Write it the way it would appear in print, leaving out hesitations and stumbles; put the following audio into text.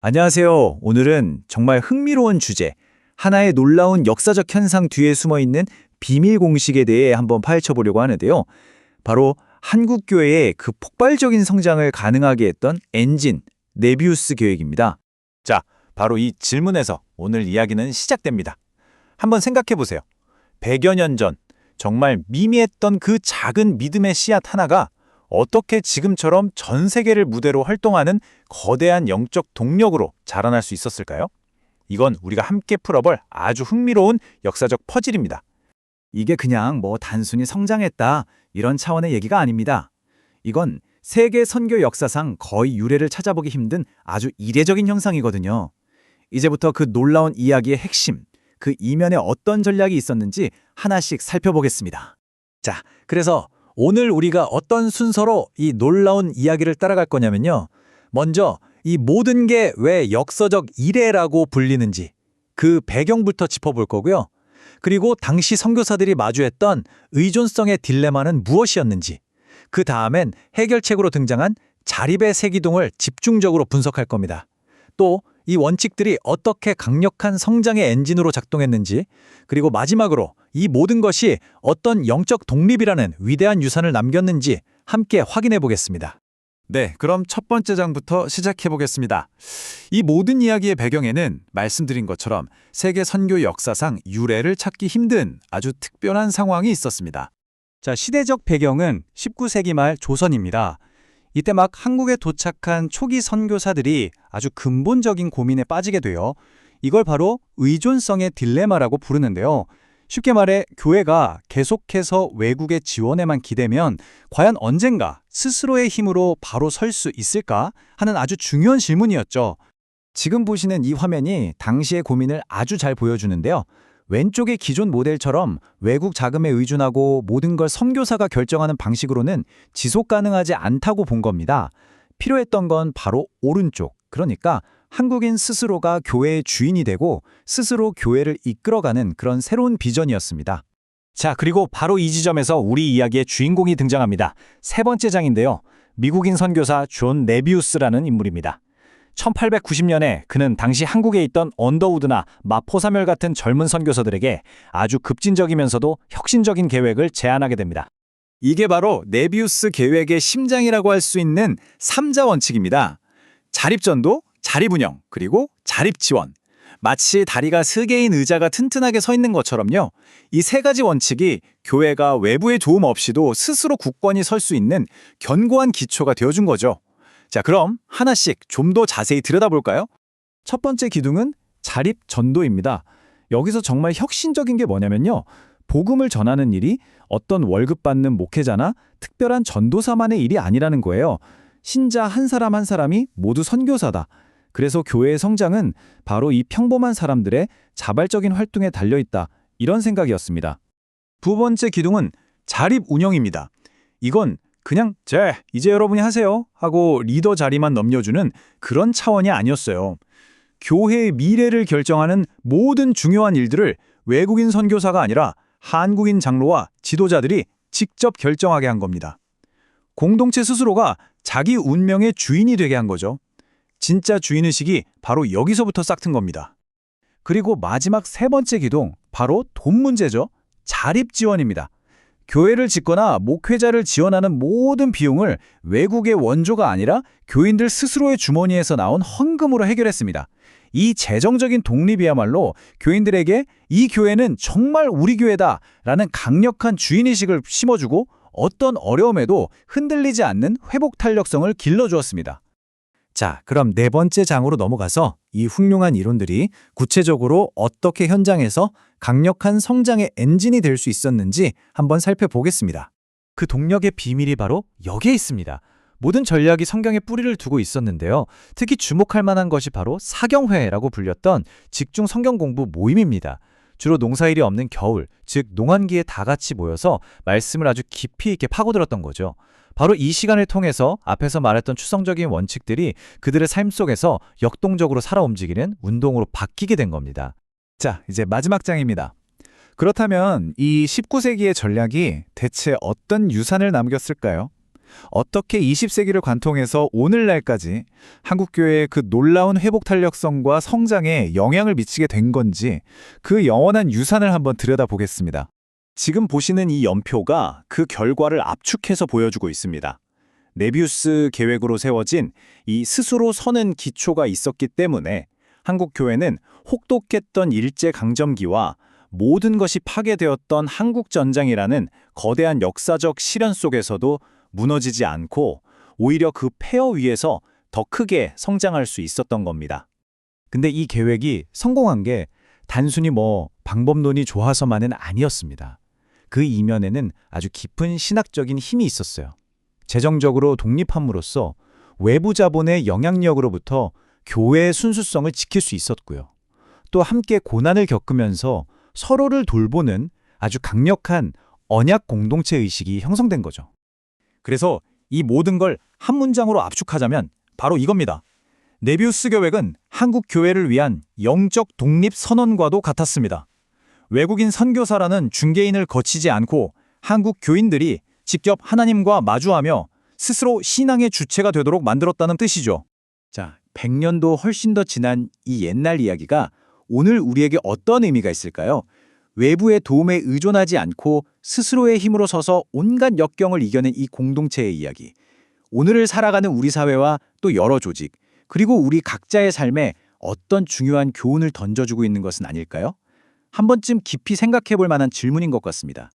안녕하세요. 오늘은 정말 흥미로운 주제, 하나의 놀라운 역사적 현상 뒤에 숨어 있는 비밀 공식에 대해 한번 파헤쳐 보려고 하는데요. 바로 한국 교회의 그 폭발적인 성장을 가능하게 했던 엔진, 네비우스 계획입니다. 자, 바로 이 질문에서 오늘 이야기는 시작됩니다. 한번 생각해 보세요. 100여 년 전, 정말 미미했던 그 작은 믿음의 씨앗 하나가 어떻게 지금처럼 전 세계를 무대로 활동하는 거대한 영적 동력으로 자라날 수 있었을까요? 이건 우리가 함께 풀어볼 아주 흥미로운 역사적 퍼즐입니다. 이게 그냥 단순히 성장했다 이런 차원의 얘기가 아닙니다. 이건 세계 선교 역사상 거의 유례를 찾아보기 힘든 아주 이례적인 현상이거든요. 이제부터 그 놀라운 이야기의 핵심, 그 이면에 어떤 전략이 있었는지 하나씩 살펴보겠습니다. 자, 그래서 오늘 우리가 어떤 순서로 이 놀라운 이야기를 따라갈 거냐면요. 먼저 이 모든 게 왜 역사적 이례라고 불리는지 그 배경부터 짚어볼 거고요. 그리고 당시 선교사들이 마주했던 의존성의 딜레마는 무엇이었는지, 그 다음엔 해결책으로 등장한 자립의 세기둥을 집중적으로 분석할 겁니다. 또 이 원칙들이 어떻게 강력한 성장의 엔진으로 작동했는지, 그리고 마지막으로 이 모든 것이 어떤 영적 독립이라는 위대한 유산을 남겼는지 함께 확인해 보겠습니다. 네, 그럼 첫 번째 장부터 시작해 보겠습니다. 이 모든 이야기의 배경에는 말씀드린 것처럼 세계 선교 역사상 유례를 찾기 힘든 아주 특별한 상황이 있었습니다. 자, 시대적 배경은 19세기 말 조선입니다. 이때 막 한국에 도착한 초기 선교사들이 아주 근본적인 고민에 빠지게 돼요. 이걸 바로 의존성의 딜레마라고 부르는데요. 쉽게 말해 교회가 계속해서 외국의 지원에만 기대면 과연 언젠가 스스로의 힘으로 바로 설 수 있을까 하는 아주 중요한 질문이었죠. 지금 보시는 이 화면이 당시의 고민을 아주 잘 보여주는데요. 왼쪽의 기존 모델처럼 외국 자금에 의존하고 모든 걸 선교사가 결정하는 방식으로는 지속 가능하지 않다고 본 겁니다. 필요했던 건 바로 오른쪽, 그러니까 한국인 스스로가 교회의 주인이 되고 스스로 교회를 이끌어가는 그런 새로운 비전이었습니다. 자, 그리고 바로 이 지점에서 우리 이야기의 주인공이 등장합니다. 세 번째 장인데요. 미국인 선교사 존 네비우스라는 인물입니다. 1890년에 그는 당시 한국에 있던 언더우드나 마포사멸 같은 젊은 선교사들에게 아주 급진적이면서도 혁신적인 계획을 제안하게 됩니다. 이게 바로 네비우스 계획의 심장이라고 할 수 있는 3자 원칙입니다. 자립전도, 자립운영, 그리고 자립지원. 마치 다리가 3개인 의자가 튼튼하게 서 있는 것처럼요. 이 3가지 원칙이 교회가 외부의 도움 없이도 스스로 굳건히 설 수 있는 견고한 기초가 되어준 거죠. 자, 그럼 하나씩 좀 더 자세히 들여다볼까요? 첫 번째 기둥은 자립전도입니다. 여기서 정말 혁신적인 게 뭐냐면요. 복음을 전하는 일이 어떤 월급 받는 목회자나 특별한 전도사만의 일이 아니라는 거예요. 신자 한 사람 한 사람이 모두 선교사다. 그래서 교회의 성장은 바로 이 평범한 사람들의 자발적인 활동에 달려있다. 이런 생각이었습니다. 두 번째 기둥은 자립운영입니다. 이건 그냥 이제 여러분이 하세요 하고 리더 자리만 넘겨주는 그런 차원이 아니었어요. 교회의 미래를 결정하는 모든 중요한 일들을 외국인 선교사가 아니라 한국인 장로와 지도자들이 직접 결정하게 한 겁니다. 공동체 스스로가 자기 운명의 주인이 되게 한 거죠. 진짜 주인의식이 바로 여기서부터 싹튼 겁니다. 그리고 마지막 세 번째 기둥, 바로 돈 문제죠. 자립지원입니다. 교회를 짓거나 목회자를 지원하는 모든 비용을 외국의 원조가 아니라 교인들 스스로의 주머니에서 나온 헌금으로 해결했습니다. 이 재정적인 독립이야말로 교인들에게 이 교회는 정말 우리 교회다라는 강력한 주인의식을 심어주고 어떤 어려움에도 흔들리지 않는 회복 탄력성을 길러주었습니다. 자, 그럼 네 번째 장으로 넘어가서 이 훌륭한 이론들이 구체적으로 어떻게 현장에서 강력한 성장의 엔진이 될 수 있었는지 한번 살펴보겠습니다. 그 동력의 비밀이 바로 여기에 있습니다. 모든 전략이 성경에 뿌리를 두고 있었는데요. 특히 주목할 만한 것이 바로 사경회라고 불렸던 직중 성경 공부 모임입니다. 주로 농사일이 없는 겨울, 즉 농한기에 다 같이 모여서 말씀을 아주 깊이 있게 파고들었던 거죠. 바로 이 시간을 통해서 앞에서 말했던 추상적인 원칙들이 그들의 삶 속에서 역동적으로 살아 움직이는 운동으로 바뀌게 된 겁니다. 자, 이제 마지막 장입니다. 그렇다면 이 19세기의 전략이 대체 어떤 유산을 남겼을까요? 어떻게 20세기를 관통해서 오늘날까지 한국교회의 그 놀라운 회복 탄력성과 성장에 영향을 미치게 된 건지 그 영원한 유산을 한번 들여다보겠습니다. 지금 보시는 이 연표가 그 결과를 압축해서 보여주고 있습니다. 네비우스 계획으로 세워진 이 스스로 서는 기초가 있었기 때문에 한국 교회는 혹독했던 일제강점기와 모든 것이 파괴되었던 한국전쟁이라는 거대한 역사적 시련 속에서도 무너지지 않고 오히려 그 폐허 위에서 더 크게 성장할 수 있었던 겁니다. 근데 이 계획이 성공한 게 단순히 방법론이 좋아서만은 아니었습니다. 그 이면에는 아주 깊은 신학적인 힘이 있었어요. 재정적으로 독립함으로써 외부 자본의 영향력으로부터 교회의 순수성을 지킬 수 있었고요. 또 함께 고난을 겪으면서 서로를 돌보는 아주 강력한 언약 공동체 의식이 형성된 거죠. 그래서 이 모든 걸 한 문장으로 압축하자면 바로 이겁니다. 네비우스 계획은 한국 교회를 위한 영적 독립 선언과도 같았습니다. 외국인 선교사라는 중개인을 거치지 않고 한국 교인들이 직접 하나님과 마주하며 스스로 신앙의 주체가 되도록 만들었다는 뜻이죠. 자, 100년도 훨씬 더 지난 이 옛날 이야기가 오늘 우리에게 어떤 의미가 있을까요? 외부의 도움에 의존하지 않고 스스로의 힘으로 서서 온갖 역경을 이겨낸 이 공동체의 이야기. 오늘을 살아가는 우리 사회와 또 여러 조직, 그리고 우리 각자의 삶에 어떤 중요한 교훈을 던져주고 있는 것은 아닐까요? 한 번쯤 깊이 생각해 볼 만한 질문인 것 같습니다.